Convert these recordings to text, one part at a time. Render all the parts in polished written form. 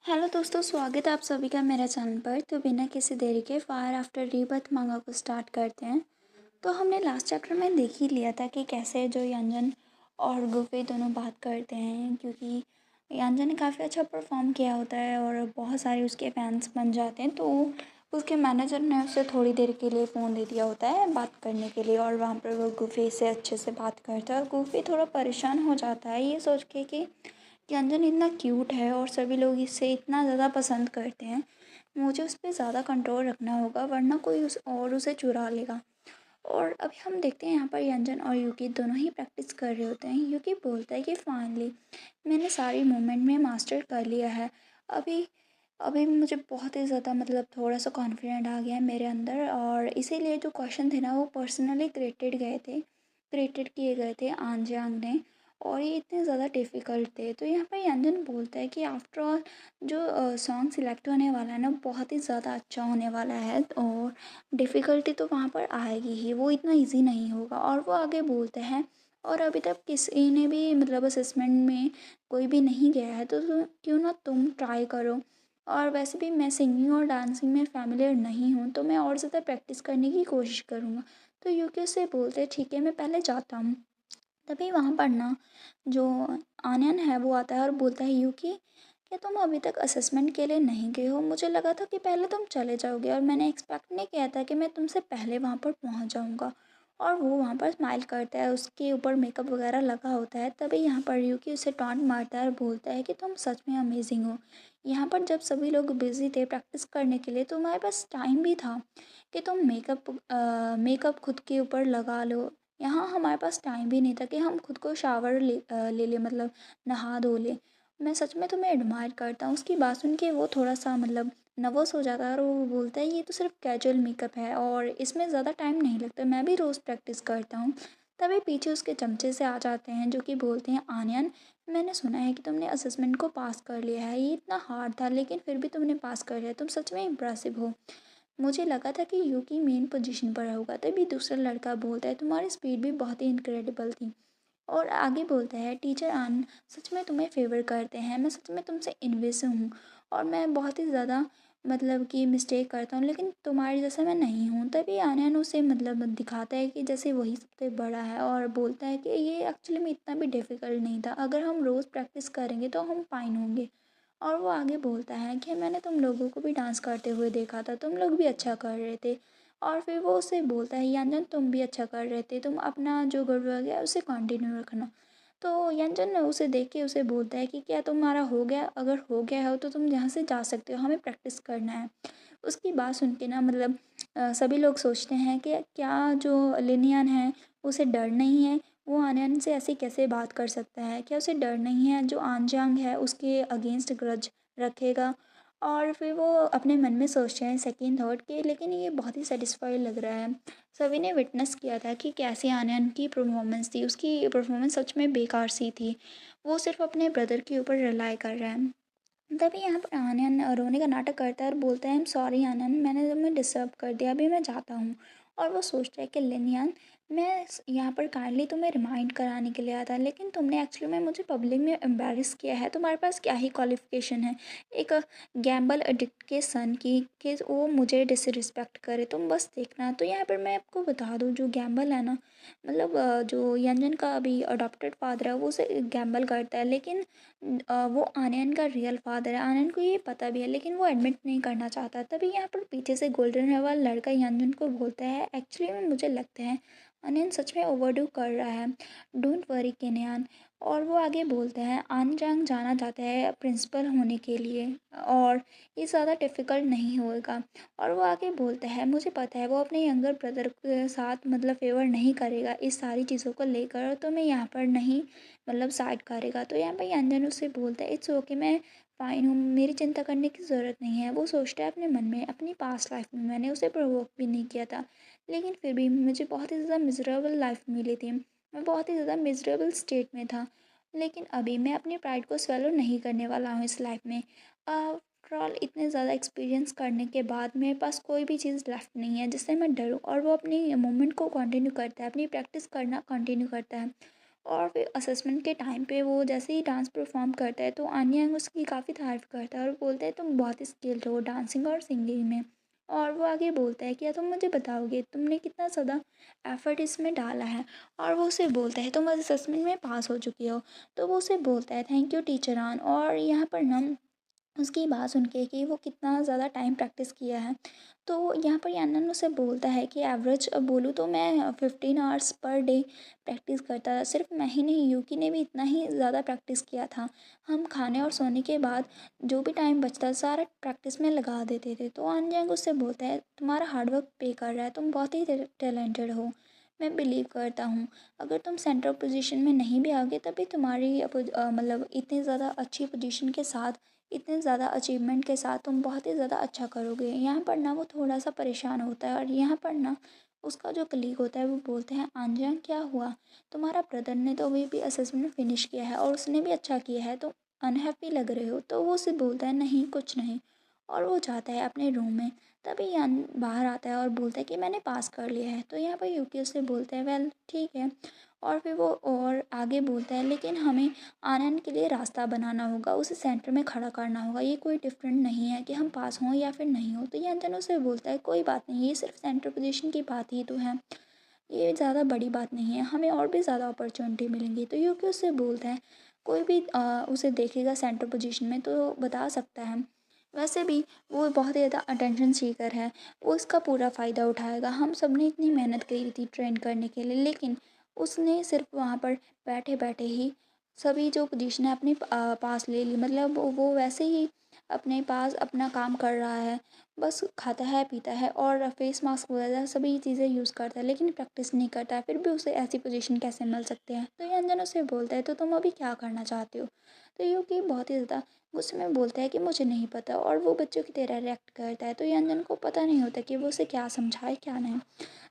Hello दोस्तों, स्वागत है आप सभी का मेरे चैनल पर। तो बिना किसी देरी के फायर आफ्टर रीबर्थ मांगा को स्टार्ट करते हैं। तो हमने लास्ट चैप्टर में देख ही लिया था कि कैसे जो यंजन और गुफे दोनों बात करते हैं, क्योंकि यंजन ने काफ़ी अच्छा परफॉर्म किया होता है और बहुत सारे उसके फैंस बन जाते हैं। तो उसके मैनेजर ने उसे थोड़ी देर के लिए फ़ोन दे दिया होता है बात करने के लिए, और वहाँ पर वो गुफे से अच्छे से बात करता है और गुफे थोड़ा परेशान हो जाता है ये सोच के कि यंजन इतना क्यूट है और सभी लोग इसे इतना ज़्यादा पसंद करते हैं। मुझे उस पर ज़्यादा कंट्रोल रखना होगा, वरना कोई उसे चुरा लेगा। और अभी हम देखते हैं यहाँ पर यंजन और यूकी दोनों ही प्रैक्टिस कर रहे होते हैं। यूकी बोलता है कि फाइनली मैंने सारी मूवमेंट में मास्टर कर लिया है। अभी अभी मुझे बहुत ही ज़्यादा थोड़ा सा कॉन्फिडेंट आ गया है मेरे अंदर, और इसीलिए जो क्वेश्चन थे ना वो पर्सनली क्रिएटेड किए गए थे आंजियांग ने, और ये इतने ज़्यादा डिफ़िकल्ट थे। तो यहाँ पर यंजन बोलता है कि आफ्टर ऑल जो सॉन्ग सिलेक्ट होने वाला है ना बहुत ही ज़्यादा अच्छा होने वाला है, और डिफ़िकल्टी तो वहाँ पर आएगी ही, वो इतना इजी नहीं होगा। और वो आगे बोलते हैं, और अभी तक किसी ने भी असेसमेंट में कोई भी नहीं गया है, तो क्यों ना तुम ट्राई करो। और वैसे भी मैं सिंगिंग और डांसिंग में फ़ैमिलियर नहीं हूँ, तो मैं और ज़्यादा प्रैक्टिस करने की कोशिश करूँगा। तो यूके से बोलते हैं ठीक है, मैं पहले जाता हूँ। तभी वहाँ पर ना जो आनयन है वो आता है और बोलता है यूकी, क्या तुम अभी तक असेसमेंट के लिए नहीं गए हो? मुझे लगा था कि पहले तुम चले जाओगे, और मैंने एक्सपेक्ट नहीं किया था कि मैं तुमसे पहले वहाँ पर पहुँच जाऊँगा। और वो वहाँ पर स्माइल करता है, उसके ऊपर मेकअप वगैरह लगा होता है। तभी यहाँ पर यूकी उसे टॉन्ट मारता है और बोलता है कि तुम सच में अमेजिंग हो। यहाँ पर जब सभी लोग बिजी थे प्रैक्टिस करने के लिए, तो तुम्हारे पास टाइम भी था कि तुम मेकअप खुद के ऊपर लगा लो। यहाँ हमारे पास टाइम भी नहीं था कि हम खुद को शावर ले ले, नहा धो ले। मैं सच में तुम्हें एडमायर करता हूँ। उसकी बात सुन के वो थोड़ा सा नर्वस हो जाता है, और वो बोलता है ये तो सिर्फ कैजुअल मेकअप है और इसमें ज़्यादा टाइम नहीं लगता, मैं भी रोज़ प्रैक्टिस करता हूँ। तभी पीछे उसके चमचे से आ जाते हैं जो कि बोलते हैं आनयन, मैंने सुना है कि तुमने असेसमेंट को पास कर लिया है। ये इतना हार्ड था लेकिन फिर भी तुमने पास कर लिया, तुम सच में इम्प्रेसिव हो। मुझे लगा था कि यूकी मेन पोजीशन पर होगा। तभी दूसरा लड़का बोलता है तुम्हारी स्पीड भी बहुत ही इनक्रेडिबल थी। और आगे बोलता है टीचर आन सच में तुम्हें फेवर करते हैं, मैं सच में तुमसे इन्विस हूँ, और मैं बहुत ही ज़्यादा कि मिस्टेक करता हूँ, लेकिन तुम्हारे जैसा मैं नहीं हूँ। तभी आनयन उसे दिखाता है कि जैसे वही सबसे बड़ा है, और बोलता है कि ये एक्चुअली में इतना भी डिफ़िकल्ट नहीं था, अगर हम रोज़ प्रैक्टिस करेंगे तो हम फाइन होंगे। और वो आगे बोलता है कि मैंने तुम लोगों को भी डांस करते हुए देखा था, तुम लोग भी अच्छा कर रहे थे। और फिर वो उससे बोलता है यंजन तुम भी अच्छा कर रहे थे, तुम अपना जो गुड है उसे कंटिन्यू रखना। तो यंजन उसे देख के उसे बोलता है कि क्या तुम्हारा हो गया? अगर हो गया हो तो तुम यहाँ से जा सकते हो, हमें प्रैक्टिस करना है। उसकी बात सुन के ना सभी लोग सोचते हैं कि क्या जो लिनियन है उसे डर नहीं है, वो आनयन से ऐसे कैसे बात कर सकता है? क्या उसे डर नहीं है जो आनजांग है उसके अगेंस्ट ग्रज रखेगा? और फिर वो अपने मन में सोचते हैं सेकंड थॉट के, लेकिन ये बहुत ही सेटिस्फाई लग रहा है। सभी ने विटनेस किया था कि कैसे आनयन की परफॉर्मेंस थी, उसकी परफॉर्मेंस सच में बेकार सी थी। वो सिर्फ अपने ब्रदर के ऊपर रिलाई कर रहा है। तभी यहाँ पर आनयन रोने का नाटक करता है और बोलता है आई एम सॉरी आनयन, मैंने तुम्हें डिस्टर्ब कर दिया, अभी मैं जाता हूँ। और वो सोचता है कि लिनियन, मैं यहाँ पर काइंडली तुम्हें रिमाइंड कराने के लिए आया था, लेकिन तुमने एक्चुअली में मुझे पब्लिक में एम्बेरस किया है। तुम्हारे पास क्या ही क्वालिफिकेशन है एक गैम्बल एडिक्ट के सन की कि वो मुझे डिसरिस्पेक्ट करे? तुम बस देखना। तो यहाँ पर मैं आपको बता दूँ, जो गैम्बल है ना, जो यंजन का अभी अडॉप्टेड फादर है वो उसे गैम्बल करता है, लेकिन वो आनयन का रियल फादर है। आनयन को ये पता भी है लेकिन वो एडमिट नहीं करना चाहता। तभी यहाँ पर पीछे से गोल्डन हेयर वाला लड़का यंजन को बोलता है एक्चुअली में मुझे लगता है आनयन सच में ओवरडू कर रहा है, डोंट वरी केनयान। और वो आगे बोलते हैं आनजांग जाना चाहता है प्रिंसिपल होने के लिए, और ये ज़्यादा डिफ़िकल्ट नहीं होगा। और वो आगे बोलता है मुझे पता है वो अपने यंगर ब्रदर के साथ फेवर नहीं करेगा इस सारी चीज़ों को लेकर, तो मैं यहाँ पर नहीं साइड करेगा। तो यहाँ पे अंजन उससे बोलता है इट्स ओके, मैं फ़ाइन हूँ, मेरी चिंता करने की ज़रूरत नहीं है। वो सोचता है अपने मन में अपनी पास्ट लाइफ में मैंने उसे प्रोवोक भी नहीं किया था, लेकिन फिर भी मुझे बहुत ही ज़्यादा मिज़रेबल लाइफ मिली थी, मैं बहुत ही ज़्यादा मिज़रेबल स्टेट में था। लेकिन अभी मैं अपनी प्राइड को स्वेलो नहीं करने वाला हूँ इस लाइफ में। आफ्टर ऑल इतने ज़्यादा एक्सपीरियंस करने के बाद मेरे पास कोई भी चीज़ लेफ्ट नहीं है जिससे मैं डरूँ। और वो अपनी मूवमेंट को कंटिन्यू करता है, अपनी प्रैक्टिस करना कंटिन्यू करता है। और फिर असेसमेंट के टाइम पे वो जैसे ही डांस परफॉर्म करता है तो आन्यांग उसकी काफ़ी तारीफ़ करता है और बोलता है तुम बहुत स्किल्ड हो डांसिंग और सिंगिंग में। और वो आगे बोलता है क्या तुम मुझे बताओगे तुमने कितना ज़्यादा एफर्ट इसमें डाला है। और वो उसे बोलता है तुम असेसमेंट में पास हो चुकी हो। तो वो उसे बोलता है थैंक यू टीचर आन। और यहाँ पर ना उसकी बात सुन के कि वो कितना ज़्यादा टाइम प्रैक्टिस किया है। तो यहाँ पर यान्नन उसे बोलता है कि एवरेज बोलूँ तो मैं 15 आवर्स पर डे प्रैक्टिस करता था। सिर्फ मैं ही नहीं, यूकी ने भी इतना ही ज़्यादा प्रैक्टिस किया था। हम खाने और सोने के बाद जो भी टाइम बचता सारा प्रैक्टिस में लगा देते थे। तो आनजैंग उससे बोलता है तुम्हारा हार्डवर्क पे कर रहा है, तुम बहुत ही टैलेंटेड हो। मैं बिलीव करता हूँ अगर तुम सेंट्रल पोजीशन में नहीं भी आओगे तभी तुम्हारी मतलब इतनी ज़्यादा अच्छी पोजीशन के साथ, इतने ज़्यादा अचीवमेंट के साथ तुम बहुत ही ज़्यादा अच्छा करोगे। यहाँ पर ना वो थोड़ा सा परेशान होता है और यहाँ पर ना उसका जो कलीग होता है वो बोलते हैं आंजन क्या हुआ, तुम्हारा ब्रदर ने तो अभी भी असेसमेंट फिनिश किया है और उसने भी अच्छा किया है, तुम अनहैप्पी लग रहे हो। तो वो उसे बोलता है नहीं कुछ नहीं। और वो जाता है अपने रूम में। तभी यान बाहर आता है और बोलता है कि मैंने पास कर लिया है। तो यहाँ पर यूकी उससे बोलते हैं वेल ठीक है। और फिर वो और आगे बोलता है लेकिन हमें आनंद के लिए रास्ता बनाना होगा, उसे सेंटर में खड़ा करना होगा। ये कोई डिफरेंट नहीं है कि हम पास हों या फिर नहीं हो। तो ये अंजन उसे बोलता है कोई बात नहीं, ये सिर्फ सेंटर पोजीशन की बात ही तो है, ये ज़्यादा बड़ी बात नहीं है, हमें और भी ज़्यादा अपॉर्चुनिटी मिलेंगी। तो यूकी उससे बोलता है कोई भी उसे देखेगा सेंटर पोजीशन में तो बता सकता है। वैसे भी वो बहुत ही ज़्यादा अटेंशन सीकर है, वो इसका पूरा फ़ायदा उठाएगा। हम सब ने इतनी मेहनत करी थी ट्रेन करने के लिए, लेकिन उसने सिर्फ वहाँ पर बैठे बैठे ही सभी जो पोजीशन है अपने पास ले ली। मतलब वो वैसे ही अपने पास अपना काम कर रहा है, बस खाता है पीता है और फेस मास्क वगैरह सभी चीज़ें यूज़ करता है, लेकिन प्रैक्टिस नहीं करता है। फिर भी उसे ऐसी पोजीशन कैसे मिल सकते हैं। तो ये अंजन उसे बोलता है तो तुम अभी क्या करना चाहते हो। तो यूकी बहुत ही ज़्यादा गुस्से में बोलता है कि मुझे नहीं पता और वो बच्चों की तरह रिएक्ट करता है। तो ये अंजन को पता नहीं होता कि वो उसे क्या समझाए क्या नहीं।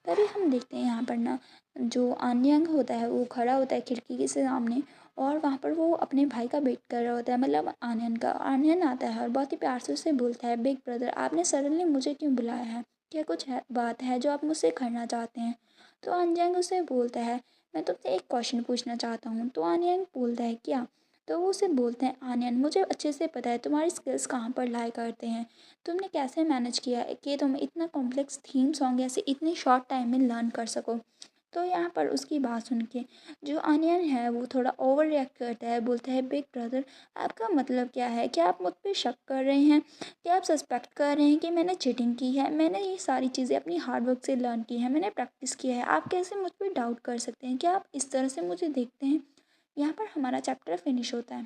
तभी हम देखते हैं यहाँ पर ना जो आन्यंग होता है वो खड़ा होता है खिड़की के सामने और वहाँ पर वो अपने भाई का वेट कर रहा होता है, मतलब आन्यन का। आन्यन आता है और बहुत ही प्यार से उससे बोलता है बिग ब्रदर आपने सडनली मुझे क्यों बुलाया है, क्या कुछ है बात है जो आप मुझसे करना चाहते हैं। तो आन्यंग उसे बोलता है मैं तुमसे एक क्वेश्चन पूछना चाहता हूँ। तो आन्यंग बोलता है क्या। तो वो उसे बोलते हैं आन्यन मुझे अच्छे से पता है तुम्हारी स्किल्स कहाँ पर लाई करते हैं, तुमने कैसे मैनेज किया कि तुम इतना कॉम्प्लेक्स थीम सॉन्ग ऐसे इतने शॉर्ट टाइम में लर्न कर सको। तो यहाँ पर उसकी बात सुन के जो अनियन है वो थोड़ा ओवर रिएक्ट करता है, बोलता है बिग ब्रदर आपका मतलब क्या है, क्या आप मुझ पे शक कर रहे हैं, क्या आप सस्पेक्ट कर रहे हैं कि मैंने चीटिंग की है। मैंने ये सारी चीज़ें अपनी हार्ड वर्क से लर्न की है, मैंने प्रैक्टिस किया है, आप कैसे मुझ पर डाउट कर सकते हैं, क्या आप इस तरह से मुझे देखते हैं। यहाँ पर हमारा चैप्टर फिनिश होता है।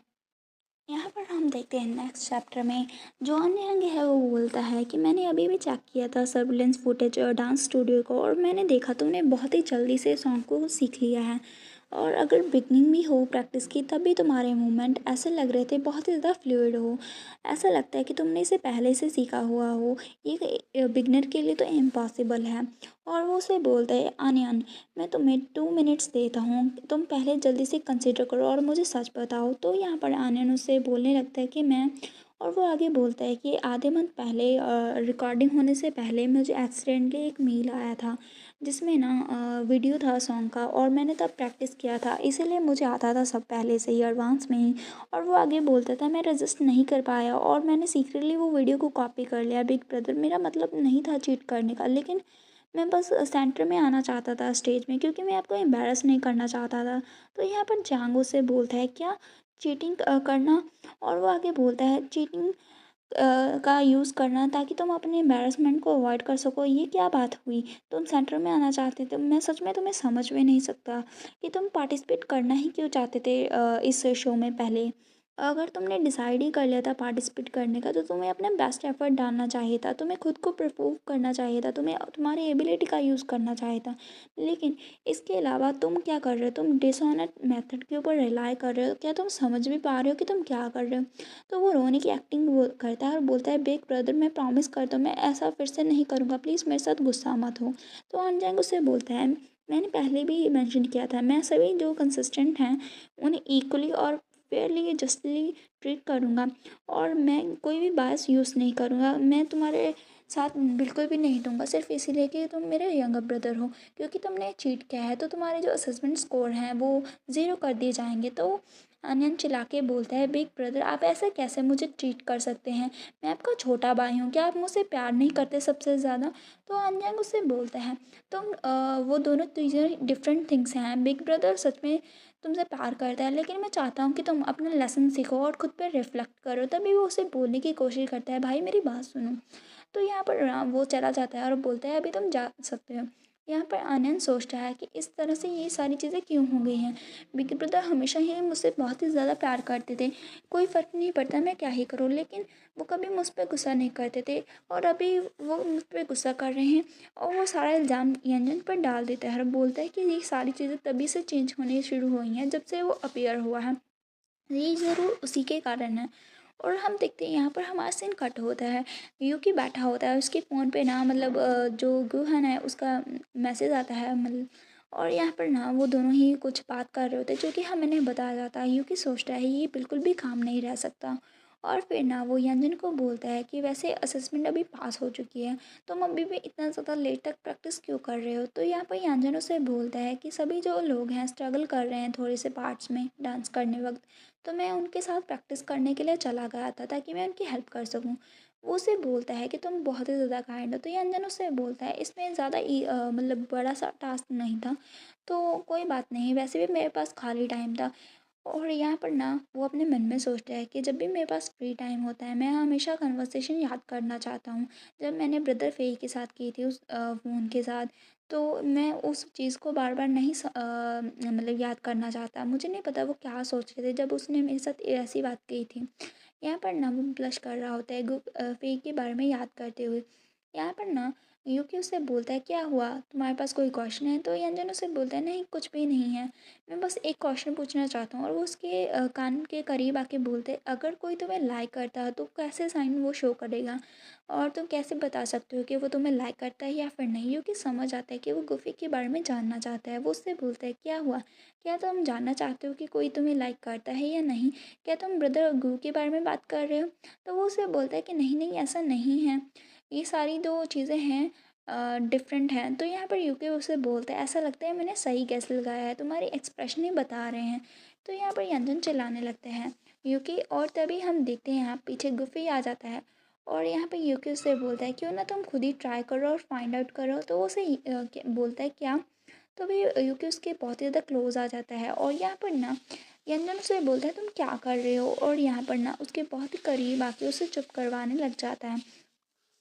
यहाँ पर हम देखते हैं नेक्स्ट चैप्टर में जो अन्य अंग है वो बोलता है कि मैंने अभी भी चेक किया था सर्विलेंस फुटेज और डांस स्टूडियो को और मैंने देखा तुमने बहुत ही जल्दी से सॉन्ग को सीख लिया है और अगर बिगनिंग भी हो प्रैक्टिस की तब भी तुम्हारे मूवमेंट ऐसे लग रहे थे बहुत ही ज़्यादा फ्लूइड हो, ऐसा लगता है कि तुमने इसे पहले से सीखा हुआ हो, ये बिगनर के लिए तो इम्पॉसिबल है। और वो उसे बोलता है आन्यान मैं तुम्हें 2 मिनट्स देता हूँ, तुम पहले जल्दी से कंसिडर करो और मुझे सच बताओ। तो यहाँ पर आनंद उससे बोलने लगता है कि मैं, और वो आगे बोलता है कि आधे मंथ पहले रिकॉर्डिंग होने से पहले मुझे एक्सीडेंटली एक मेल आया था जिसमें ना वीडियो था सॉन्ग का और मैंने तब प्रैक्टिस किया था, इसीलिए मुझे आता था सब पहले से ही एडवांस में ही। और वो आगे बोलता था मैं रजिस्ट नहीं कर पाया और मैंने सीक्रेटली वो वीडियो को कॉपी कर लिया बिग ब्रदर, मेरा मतलब नहीं था चीट करने का, लेकिन मैं बस सेंटर में आना चाहता था स्टेज में क्योंकि मैं आपको एम्बैरस नहीं करना चाहता था। तो यहाँ पर जांगो से बोलता है क्या चीटिंग करना, और वो आगे बोलता है चीटिंग का यूज़ करना ताकि तुम अपने एम्बैरसमेंट को अवॉइड कर सको, ये क्या बात हुई, तुम सेंटर में आना चाहते थे, मैं सच में तुम्हें समझ में नहीं सकता कि तुम पार्टिसिपेट करना ही क्यों चाहते थे इस शो में। पहले अगर तुमने डिसाइड ही कर लिया था पार्टिसिपेट करने का तो तुम्हें अपना बेस्ट एफर्ट डालना चाहिए था, तुम्हें खुद को प्रूव करना चाहिए था, तुम्हें तुम्हारी एबिलिटी का यूज़ करना चाहिए था। लेकिन इसके अलावा तुम क्या कर रहे हो, तुम डिसऑनेस्ट मेथड के ऊपर रिलाई कर रहे हो, क्या तुम समझ भी पा रहे हो कि तुम क्या कर रहे हो। तो वो रोने की एक्टिंग करता है और बोलता है बिग ब्रदर मैं प्रॉमिस करता हूँ मैं ऐसा फिर से नहीं करूँगा, प्लीज़ मेरे साथ गुस्सा मत हो। तो अनजैंग उससे बोलता है मैंने पहले भी मेंशन किया था मैं सभी जो कंसिस्टेंट हैं उन्हें इक्वली और फेयरली जस्टली ट्रीट करूँगा और मैं कोई भी बायस यूज़ नहीं करूँगा। मैं तुम्हारे साथ बिल्कुल भी नहीं दूँगा, सिर्फ़ इसीलिए कि तुम मेरे यंगर ब्रदर हो। क्योंकि तुमने चीट किया है तो तुम्हारे जो असेसमेंट स्कोर हैं वो ज़ीरो कर दिए जाएँगे। तो अनयन चिल्ला के बोलता है, बिग ब्रदर आप ऐसे कैसे मुझे ट्रीट कर सकते हैं? मैं आपका छोटा भाई हूँ, क्या आप मुझसे प्यार नहीं करते सबसे ज़्यादा? तो अनयन उससे बोलता है, तुम वो दोनों चीज़ें डिफरेंट थिंग्स हैं। बिग ब्रदर सच में तुमसे प्यार करता है, लेकिन मैं चाहता हूँ कि तुम अपना लेसन सीखो और खुद पे रिफ्लेक्ट करो। तभी वो उसे बोलने की कोशिश करता है, भाई मेरी बात सुनो। तो यहाँ पर वो चला जाता है और बोलता है, अभी तुम जा सकते हो। यहाँ पर आनंद सोचता है कि इस तरह से ये सारी चीज़ें क्यों हो गई हैं। बिग ब्रदर हमेशा ही मुझसे बहुत ही ज़्यादा प्यार करते थे, कोई फ़र्क नहीं पड़ता मैं क्या ही करूँ, लेकिन वो कभी मुझ पर गुस्सा नहीं करते थे। और अभी वो मुझ पर गुस्सा कर रहे हैं और वो सारा इल्ज़ाम यंजन पर डाल देता है और बोलता है कि ये सारी चीज़ें तभी से चेंज होनी शुरू हुई हैं जब से वो अपीयर हुआ है, ये ज़रूर उसी के कारण है। और हम देखते हैं यहाँ पर हमारा सीन कट होता है, यूकी बैठा होता है, उसके फ़ोन पे ना मतलब जो गुहन है उसका मैसेज आता है मतलब। और यहाँ पर ना वो दोनों ही कुछ बात कर रहे होते हैं जो कि हमें नहीं बताया जाता। यूकी सोचता है ये बिल्कुल भी काम नहीं रह सकता। और फिर ना वो यंजन को बोलता है कि वैसे असेसमेंट अभी पास हो चुकी है, तुम अभी भी इतना ज़्यादा लेट तक प्रैक्टिस क्यों कर रहे हो? तो यहाँ पर यंजन उसे बोलता है कि सभी जो लोग हैं स्ट्रगल कर रहे हैं थोड़े से पार्ट्स में डांस करने वक्त, तो मैं उनके साथ प्रैक्टिस करने के लिए चला गया था ताकि मैं उनकी हेल्प कर सकूं। वो उसे बोलता है कि तुम बहुत ही ज़्यादा काइंड हो। तो ये अंजन उससे बोलता है, इसमें ज़्यादा मतलब बड़ा सा टास्क नहीं था, तो कोई बात नहीं, वैसे भी मेरे पास खाली टाइम था। और यहाँ पर ना वो अपने मन में सोचता है कि जब भी मेरे पास फ्री टाइम होता है मैं हमेशा कन्वर्सेशन याद करना चाहता हूँ, जब मैंने ब्रदर फेई के साथ की थी उस फ़ोन के साथ। तो मैं उस चीज़ को बार बार नहीं मतलब याद करना चाहता। मुझे नहीं पता वो क्या सोच रहे थे जब उसने मेरे साथ ऐसी बात की थी। यहाँ पर ना वो ब्लश कर रहा होता है फेई के बारे में याद करते हुए। यहाँ पर ना यूकी उससे बोलता है, क्या हुआ, तुम्हारे पास कोई क्वेश्चन है? तो यंजन उससे बोलता है, नहीं कुछ भी नहीं है, मैं बस एक क्वेश्चन पूछना चाहता हूँ। और वो उसके कान के करीब आके बोलते हैं, अगर कोई तुम्हें लाइक करता है तो कैसे साइन वो शो करेगा, और तुम कैसे बता सकते हो कि वो तुम्हें लाइक करता है या फिर नहीं? क्योंकि समझ आता है कि वो गुफी के बारे में जानना चाहता है। वो उससे बोलता है, क्या हुआ, क्या तुम जानना चाहते हो कि कोई तुम्हें लाइक करता है या नहीं? क्या तुम ब्रदर गू के बारे में बात कर रहे हो? तो वो उससे बोलता है कि नहीं नहीं ऐसा नहीं है, ये सारी दो चीज़ें हैं, डिफरेंट हैं। तो यहाँ पर यूके उसे बोलता है, ऐसा लगता है मैंने सही गैस लगाया है, तुम्हारे एक्सप्रेशन ही बता रहे हैं। तो यहाँ पर यंजन चिल्लाने लगते हैं यूके, और तभी हम देखते हैं यहाँ पीछे गुफी आ जाता है। और यहाँ पे यूके उससे बोलता है, क्यों ना तुम खुद ही ट्राई करो और फाइंड आउट करो। तो वो उसे बोलता है क्या? तो भी यूके उसके बहुत ही ज़्यादा क्लोज आ जाता है और यहाँ पर ना यंजन उसे बोलता है, तुम क्या कर रहे हो? और यहाँ पर ना उसके बहुत ही करीब आके उसे चुप करवाने लग जाता है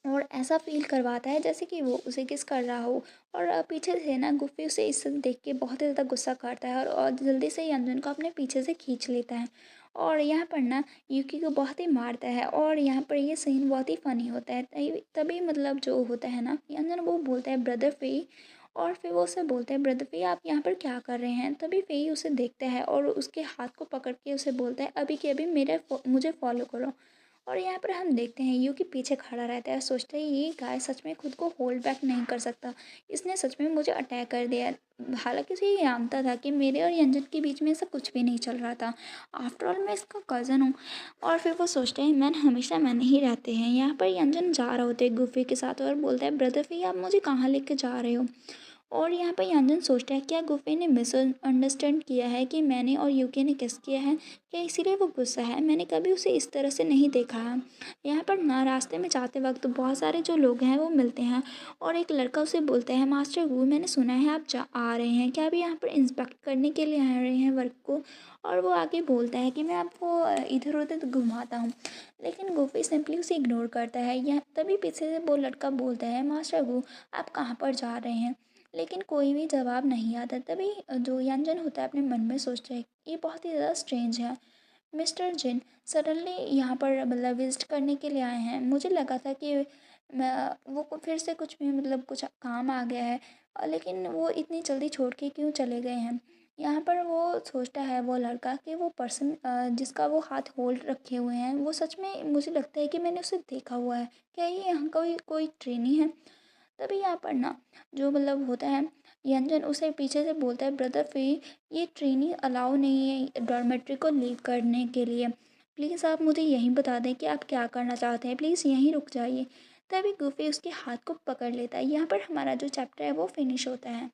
और ऐसा फ़ील करवाता है जैसे कि वो उसे किस कर रहा हो। और पीछे से ना गुफ़ी उसे इस देख के बहुत ही ज़्यादा गुस्सा करता है और जल्दी से यंजन को अपने पीछे से खींच लेता है और यहाँ पर ना यूकी को बहुत ही मारता है। और यहाँ पर ये सीन बहुत ही फ़नी होता है। तभी तभी मतलब जो होता है ना, यंजन वो बोलता है, ब्रदर फ़ेई। और फिर वो उसे बोलते हैं, ब्रदर फ़ेई आप यहाँ पर क्या कर रहे हैं? तभी फ़ेई उसे देखता है और उसके हाथ को पकड़ के उसे बोलता है, अभी के अभी मुझे फॉलो करो। और यहाँ पर हम देखते हैं यूकी पीछे खड़ा रहता है और सोचता है, ये गाय सच में खुद को होल्ड बैक नहीं कर सकता, इसने सच में मुझे अटैक कर दिया। हालांकि उसे ये जानता था कि मेरे और यंजन के बीच में ऐसा कुछ भी नहीं चल रहा था, आफ्टर ऑल मैं इसका कज़न हूँ। और फिर वो सोचते हैं, मैंने ही रहते हैं। यहाँ पर यंजन जा रहे होते हैं गुफी के साथ और बोलता है, ब्रदर फिर आप मुझे कहाँ लेके जा रहे हो? और यहाँ पर यंजन सोचता है, क्या गुफी ने मिसअंडरस्टैंड किया है कि मैंने और यूके ने किस किया है? क्या इसीलिए वो गुस्सा है? मैंने कभी उसे इस तरह से नहीं देखा है। यहाँ पर ना रास्ते में जाते वक्त बहुत सारे जो लोग हैं वो मिलते हैं और एक लड़का उसे बोलता है, मास्टर गू मैंने सुना है आप जा आ रहे हैं, क्या आप यहाँ पर इंस्पेक्ट करने के लिए आ रहे हैं वर्क को? और वो आगे बोलता है कि मैं आपको इधर उधर घुमाता हूँ, लेकिन गुफी सिंपली उसे इग्नोर करता है। यह तभी पीछे से वो लड़का बोलता है, मास्टर गू आप कहाँ पर जा रहे हैं? लेकिन कोई भी जवाब नहीं आता। तभी जो यंजन होता है अपने मन में सोचता है, ये बहुत ही ज़्यादा स्ट्रेंज है, मिस्टर जिन सडनली यहाँ पर मतलब विज़िट करने के लिए आए हैं। मुझे लगा था कि मैं वो फिर से कुछ भी मतलब कुछ काम आ गया है, लेकिन वो इतनी जल्दी छोड़ के क्यों चले गए हैं? यहाँ पर वो सोचता है वो लड़का कि वो पर्सन जिसका वो हाथ होल्ड रखे हुए हैं, वो सच में मुझे लगता है कि मैंने उसे देखा हुआ है। क्या ये यहाँ कोई कोई ट्रेनी है? तभी यहाँ पर ना जो मतलब होता है, यंजन उसे पीछे से बोलता है, ब्रदर फी ये ट्रेनिंग अलाउ नहीं है डॉर्मेट्री को लीव करने के लिए, प्लीज़ आप मुझे यहीं बता दें कि आप क्या करना चाहते हैं, प्लीज़ यहीं रुक जाइए। तभी गुफी उसके हाथ को पकड़ लेता है। यहाँ पर हमारा जो चैप्टर है वो फिनिश होता है।